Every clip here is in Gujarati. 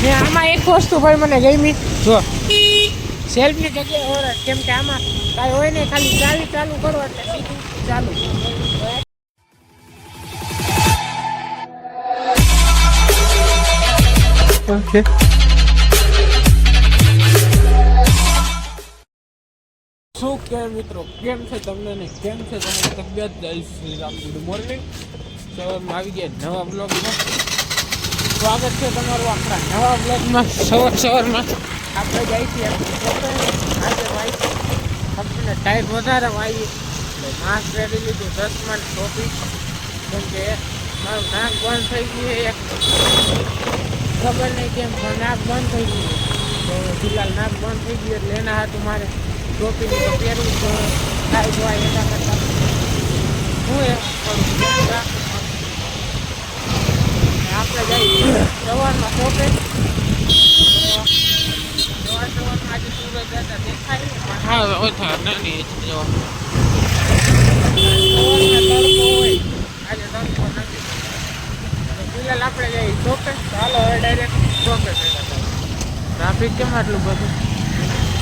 ને આમાં એક વસ્તુ ભાઈ મને ગમી, જો સેલ્ફની જગ્યાએ હોરન, કેમ કે આમાં કાંઈ હોય ને, ખાલી ચાવી ચાલુ કરો એટલે સીધું ચાલુ. ઓકે, શું કે મિત્રો, કેમ છે તમને ને કેમ છે તમારી તબિયત? જય શ્રી રામ, ગુડ મોર્નિંગ. સવારમાં આવી ગયા નવા બ્લોગમાં. સ્વાગત છે તમારું આપણા નવા બ્લોગમાં. સવારમાં આપણે જઈએ છીએ આજે ભાઈ આપણને ટાઈમ વધારે આવી એટલે માસ્ક પહેરી લીધું, ચશ્મા ટોપી, કેમ કે મારું નાક બંધ થઈ ગયું. એક ખબર નહીં કેમ પણ નાક બંધ થઈ ગયું, તો ફિલહાલ નાક બંધ થઈ ગયું એટલે એના હાથું મારે ટોપીનું તો પહેરવું તો થાય જોવાય એના કરતાં હું એ આપણે જઈએ સવારમાં શોપે. સવારમાં આજે સૂરજ દાદા દેખાય પણ હા ઓછા નાની જવા સવારમાં તડકો હોય, આજે તડકો નથી. ફિલહાલ આપણે જઈએ શોપે. ચાલો હવે ડાયરેક્ટ શોપે ભેગા થાય. ટ્રાફિક કેમ આટલું બધું?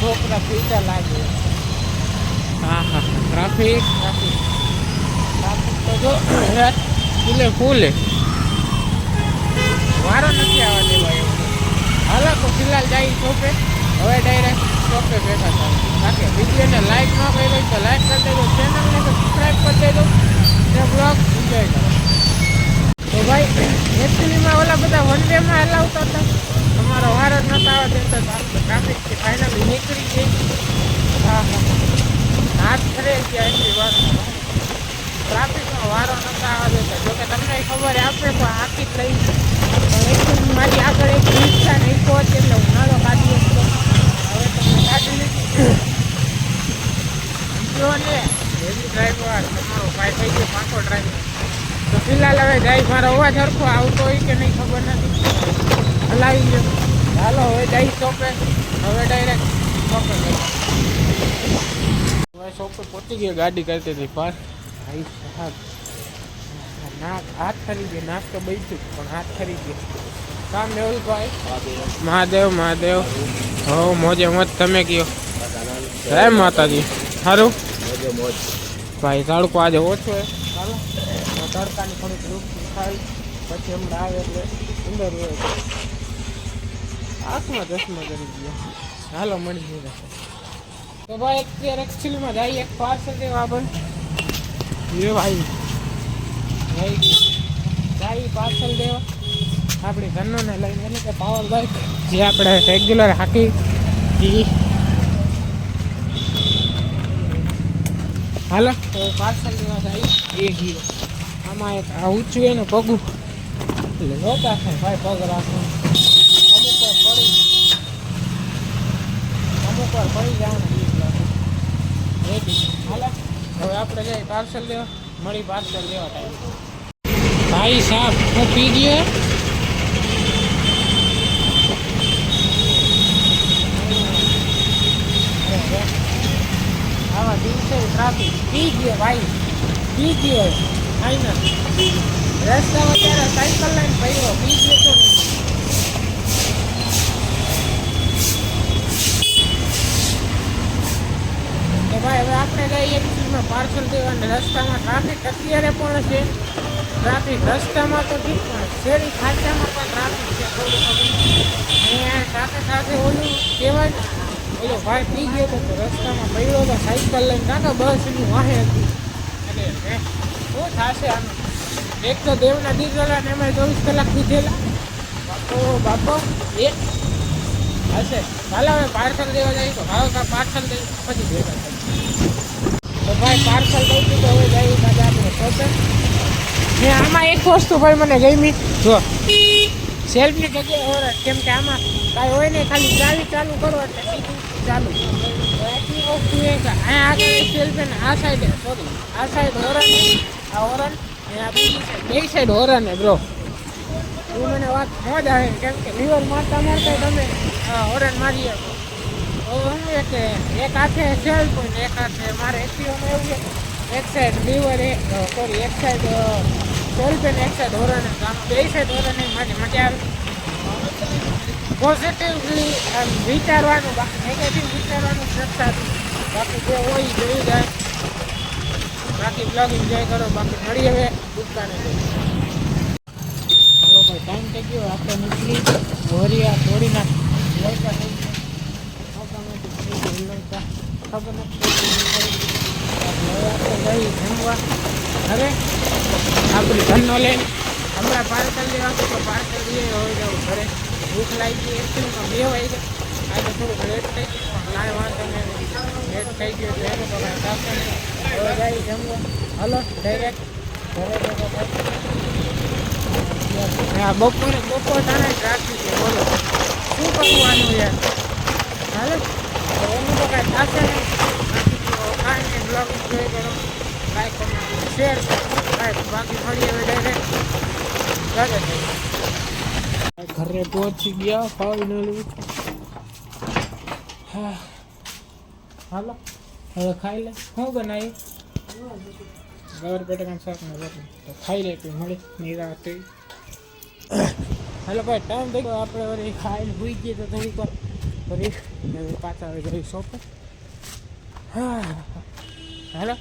છોકરા પીતા લાગે. હા હા, ટ્રાફિક ટ્રાફિક ટ્રાફિક તો જો ફૂલે ફૂલે, વારો નથી આવવા દેવા એવું. હાલો તો ફિલહાલ જઈ શોપે. હવે ડાયરેક્ટ શોપે ભેગા થાય. બાકી વિડીયોને લાઈક ન કરી હોય તો લાઈક કરી દેજો, ચેનલને તો સબસ્ક્રાઈબ કરી દેજો ને બ્લોગ એન્જોય કરો. તો ભાઈ એકચ્યુઅલીમાં ઓલા બધા વન ડેમાં હલાવતા હતા, તમારો વારો જ નતા આવવા દેતો, ટ્રાફિકથી ફાઇનલી નીકળી ગઈ. હા હા, હાથ ખરે ગયા એટલી વાર ટ્રાફિકનો વારો નતા આવવા દેતા. જોકે તમને ખબર આપણે તો આખી જ લઈ, પણ એકચ્યુઅલી મારી આગળ એક રિક્ષા ને પહોંચે એટલે હું નાળો કાઢી શકતો. હવે તમને કાઢી લીધી જો ને હેવી ડ્રાઈવર તમારો ભાઈ થઈ ગયો પાકો ડ્રાઈવર. તો ફિલહાલ હવે જાય, મારો અવાજ સરખો આવતો હોય કે નહીં ખબર નથી, હલાવી ગયો. ચાલો હવે જઈ શોપે. હવે ડાયરેક્ટ શોપે જઈ. હવે શોપે પહોંચી ગયો, ગાડી કરતી હતી પાર. ભાઈ સાહેબ નાક હાથ ખરી ગયો, નાક તો બચ્યું પણ હાથ ખરી ગયો. કામ મેહુલભાઈ મહાદેવ મહાદેવ. હો મોજે મોજ, તમે કયો? જય માતાજી. સારું ભાઈ, તડકો આજે ઓછો હોય. ચાલો તડકાની થોડીક રૂપ થાય પછી હમણાં આવે એટલે અંદર હોય. આંખમાં ચશ્મા કરી ગયો. હાલો મળી જશે. તો ભાઈ અત્યારે એકચ્યુઅલીમાં જઈએ એક પાર્સલ દેવા આપણે. એ ભાઈ જાય પાર્સલ દેવા આપણી ઘરનોને લઈને, એટલે કે પાવર બાઈક જે આપણે રેગ્યુલર હાકી એ. હાલો તો પાર્સલ દેવા જાય એ ગયો. આમાં એક આ ઊંચું હોય ને પગું એટલે જોતા થાય ભાઈ, પગ રાખો અમુક વાર પડી જવાનું. હાલો હવે આપણે જઈએ પાર્સલ લેવા. મળી પાર્સલ લેવા ટાઈમ. ભાઈ સાહેબ હું પી ગયો. આવા દિવસે ટ્રાફિક પી ગયો ભાઈ, પી ગયો ફાઈનલ. રસ્તામાં ત્યારે સાયકલ લઈને પડ્યો, પી ગયો તો નહીં. તો ભાઈ હવે આપણે જઈએ એકચ્યુઅલીમાં પાર્સલ દેવાને. રસ્તામાં ટ્રાફિક અત્યારે પણ છે. ટ્રાફિક રસ્તામાં તો ઠીક, પણ શેરી ખાંચામાં પણ ટ્રાફિક છે થોડું થોડું. અને સાથે સાથે ઓલું કહેવાય ને, ઓલો ભાઈ પી ગયો હતો તો રસ્તામાં પડ્યો હતો સાયકલ લઈને. કાકા બસની વાહે હતી એટલે શું થશે આનું? એક તો દેવના દીકરા ને એમાં 24 કલાક દીધેલા. બાપો બાપો એ હશે. ચાલો હવે પાર્સલ દેવા જઈએ. તો હવે પાર્સલ દઈ પછી ભેગા થાય. તો ભાઈ પાર્સલ દઈ દીધું. હવે જઈએ પાછા આપણે શોપે. ને આમાં એક વસ્તુ ભાઈ મને ગમી, જો સેલ્ફની જગ્યાએ હોરન, કેમ કે આમાં કાંઈ હોય ને, ખાલી ચાવી ચાલુ કરો એટલે સીધું ચાલુ. તો એટલી વસ્તુ એ કે અહીંયા આગળ સેલ્ફ ને આ સાઈડે, સોરી આ સાઈડ હોરન, આ હોરન ને આ બીજી સાઈડ, બે સાઈડ હોરન હે બ્રો. એવું મને વાત મોજ આવે, કેમ કે લીવર મારતા મારતા તમે હોરન મારી શકો. તો શું કે એક હાથે સેલ્ફ ને એક હાથે મારે એક્ટિવામાં એવું છે, એક સાઈડ લીવર સોરી એક સાઈડ સેલ્ફ ને એક સાઈડ હોરન. બે સાઈડ હોરન મારી મજા આવે. પોઝિટિવલી વિચારવાનું, બાકી નેગેટિવ વિચારવાનું નથી. બાકી જે હોય જોઈ જાય. બાકી બ્લોગ એન્જોય કરો. બાકી મળી હવે દુકાને ચાલો ભાઈ, ટાઈમ થઈ ગયો. આપણે નીકળી ભોરિયા તોડીના લડકા થઈ ગયા. ખબર નથી આપણે જઈ જમવા. હવે આપણી ઘરનો લઈને હમણાં પાર્સલ લેવાનું તો પાર્સલ લઈએ હોય જવું ઘરે. ભૂખ લાગી ગઈ એકચુઅલીમાં 2 વાગે. આજે થોડુંક લેટ થઈ ગયું. લાય વાંધો નહીં, લેટ થઈ ગયું એટલે એનું તો કાંઈ થશે નહીં. હવે જઈ જમવા. હલો ડાયરેક્ટ ઘરે જતો હા બપોર તાણે રાખી છે. બોલો શું કરવાનું યાર? હાલો એનું તો કાંઈ થશે નહીં. કાંઈ નહીં, બ્લોગ જોઈ કરો, લાઈક કમેન્ટ શેર કરો. બાકી મળીએ હવે ડાયરેક્ટ ઘરે પહોંચી ગયા ફાઇનલી. હા હાલો હવે ખાઈ લે. શું બનાવી? ગવર પેટે શાક ને રોટલી તો ખાઈ લે. તું મળી નિરાતે. હાલો ભાઈ, ટાઈમ થઈ ગયો. આપણે વળી ખાઈને ભૂઈ ગઈએ તો થોડીક વાર ફરી પાછા આવી ગઈ શોપે. હા હાલો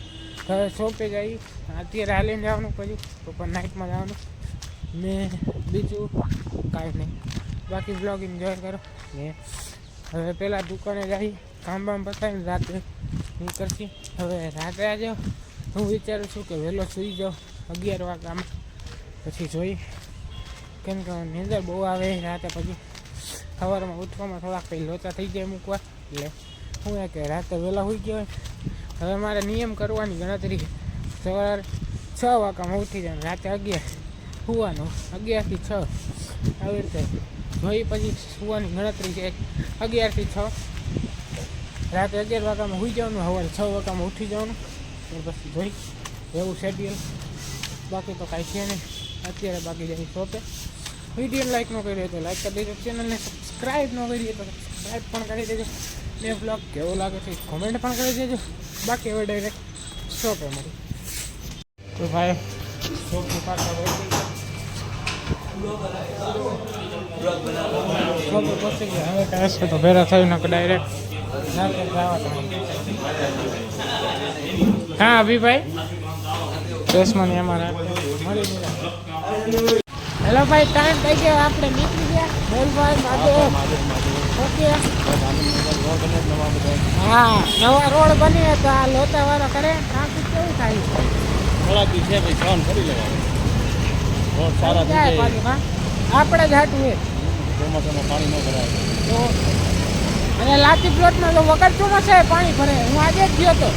હવે શોપે જઈ. અત્યારે હાલીને જવાનું, પછી ઉપર નાઇટમાં જવાનું ને બીજું કાંઈ નહીં. બાકી બ્લોગ એન્જોય કરો ને હવે પહેલાં દુકાને જઈ કામ બામ પતાવીને રાત્રે નીકળશી. હવે રાત્રે આજે હું વિચારું છું કે વહેલો સૂઈ જાઉં 11 વાગ્યામાં, પછી જોઈ. કેમ કે નીંદર બહુ આવે રાતે, પછી સવારમાં ઉઠવામાં થોડાક કંઈ લોચા થઈ જાય મૂકવા. એટલે શું કે રાતે વહેલા સૂઈ ગયો. હવે મારે નિયમ કરવાની ગણતરી સવારે 6 વાગ્યામાં ઉઠી જાય, રાતે 11 સુવાનું, 11 થી 6 આવી રીતે જોઈ. પછી સુવાની ગણતરી છે 11 થી 6. રાતે 11 વાગ્યામાં સૂઈ જવાનું, સવારે 6 વાગ્યામાં ઉઠી જવાનું. પછી જોઈ એવું શેડ્યુલ. બાકી તો કાંઈ છે નહીં અત્યારે. બાકી જઈ શોપે. વિડીયો લાઈક ન કરી તો લાઈક કરી દેજો. ચેનલને સબસ્ક્રાઈબ ન કરી તો સબસ્ક્રાઈબ પણ કરી દેજો. ને બ્લોગ કેવો લાગે છે કોમેન્ટ પણ કરી દેજો. બાકી હવે ડાયરેક્ટ શોપે મળી. તો ભાઈ શોપની પાછળ શોપે પહોંચી ગયા. હવે કાંઈ છે તો ભેરા થઈને ડાયરેક્ટ હા અભિભાઈ ચશ્માની અમારે મળી ગયા. હેલો ભાઈ, ટાઈમ થઈ ગયો. આપણે નીકળી ગયા. મેલભાઈ ઓકે હા, નવા રોડ બની તો આ લોચા વાળો કરે ટ્રાફિક કેવું થાય છે ભાઈ. ફોન કરી લેવાનું રોડ સારા થઈ જાય. આપણે જ હાટું એ ચોમાસામાં પાણી ન ભરાય તો. અને લાઠી પ્લોટમાં તો વગર ચોમાસે પાણી ભરે. હું આજે જ ગયો તો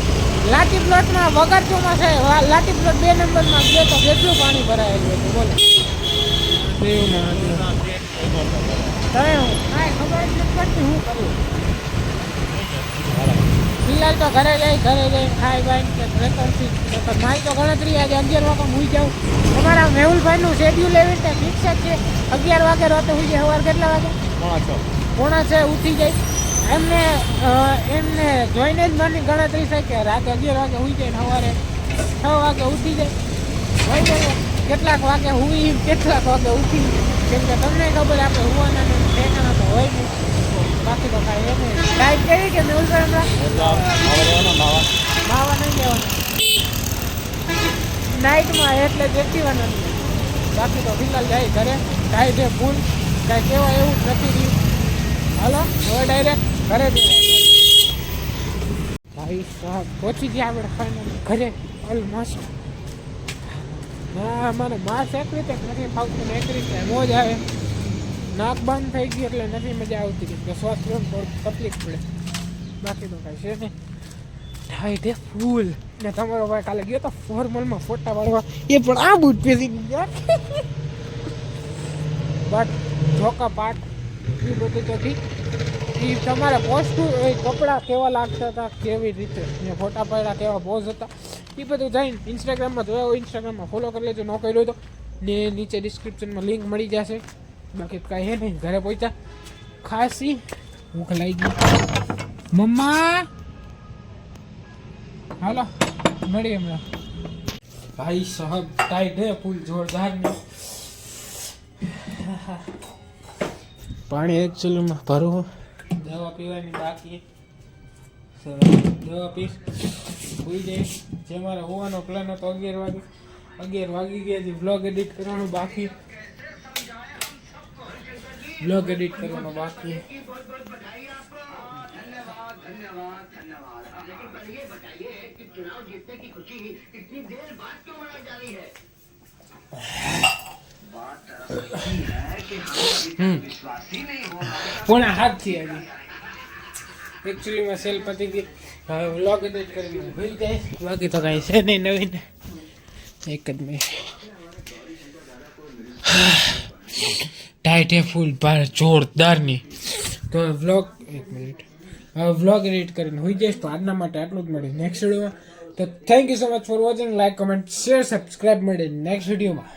લાઠી પ્લોટમાં વગર ચોમાસે. લાઠી પ્લોટ 2 નંબરમાં ગયો તો કેટલું પાણી ભરાયેલું હતું બોલો. કાંઈ ખબર જ નથી પડતી શું કરવું. ફિલહાલ તો ઘરે જઈ ખાઈ બાઈ રેકર્ડથી મારી તો ગણતરી આજે 11 વાગે હું જાઉં. અમારા મેહુલભાઈનું શેડ્યુલ એવી રીતે ફિક્સ જ છે. 11 વાગે રાતે હું જાય. સવારે કેટલા વાગે? 5:45 ઉઠી જાય. એમને જોઈને જ મારી ગણતરી છે કે રાતે 11 વાગે સુઈ જાય, સવારે 6 વાગે ઉઠી જાય. કેટલાક વાગે હુઈ, કેટલાક વાગે ઉઠી. કેમ કે તમને ખબર આપણે હુવાના ઠેકાણા તો હોય નહીં. બાકી તો કાંઈ એમ ટાઈમ કેવી કે મેહુલભાઈ નાવા નહીં જવાનું નાઇટમાં, એટલે દેખીવાના નહીં. બાકી તો ફિલહાલ જાય ઘરે. કાંઈ છે ભૂલ કાંઈ કહેવા એવું નથી રહ્યું. હાલો હવે ડાયરેક્ટ ઘરે ભાઈ સાહેબ પહોંચી ગયા આપણે ફાઇનલ ઘરે ઓલમોસ્ટ. હા મને માસ એક રીતે નથી ફાવતું ને એક રીતે મોજ આવે. નાક બંધ થઈ ગઈ એટલે નથી મજા આવતી કે શ્વાસ લેવાનું થોડું તકલીફ પડે. બાકી તો કાંઈ છે નહીં. ટાઈટ ફૂલ. ને તમારો ભાઈ કાલે ગયો તો ફોર્મલમાં ફોટા પાડવા, એ પણ આ બૂટ પહેરી ગયા. બટ જોકા પાટ એ બધું તો ઠીક. એ તમારે પોસ્ટ કપડાં કેવા લાગતા હતા, કેવી રીતે ને ફોટા પાડ્યા, કેવા પોઝ હતા, એ બધું જઈને ઇન્સ્ટાગ્રામમાં જોયા હોય. ઇન્સ્ટાગ્રામમાં ફોલો કરી લેજો, ન કર્યો તો ને નીચે ડિસ્ક્રિપ્શનમાં લિંક મળી જશે. બાકી કાંઈ હે નહીં. ઘરે પહોંચ્યા ખાસી ભૂખ લાગી ગઈ. મમ્મા હાલો મળીએ હમણાં. ભાઈ સાહેબ ટાઈટ હે ફૂલ જોરદાર ને. પાણી એકચ્યુઅલીમાં ભરવું, દવા પીવાની બાકી. દવા પીસ સુઈ જઈશ. જે મારે હોવાનો પ્લાન હતો 11 વાગી ગયા છે. વ્લોગ એડિટ કરવાનું બાકી. પોણા 7 થી હજી એકચ્યુઅલીમાં સેલ પતી ગઈ. હવે વ્લોગ એડિટ કરીને ભૂલી જાય. બાકી તો કાંઈ છે નહીં નવીન. એક જ મિનિટ. ટાઈટ હે ફૂલ જોરદારની. તો વ્લોગ એક મિનિટ. હવે વ્લોગ એડિટ કરીને હોઈ જઈશ. તો આજના માટે આટલું જ મળે નેક્સ્ટ વિડીયોમાં. તો thank you so much for watching. Like, comment, share, subscribe મળે નેક્સ્ટ વિડીયોમાં.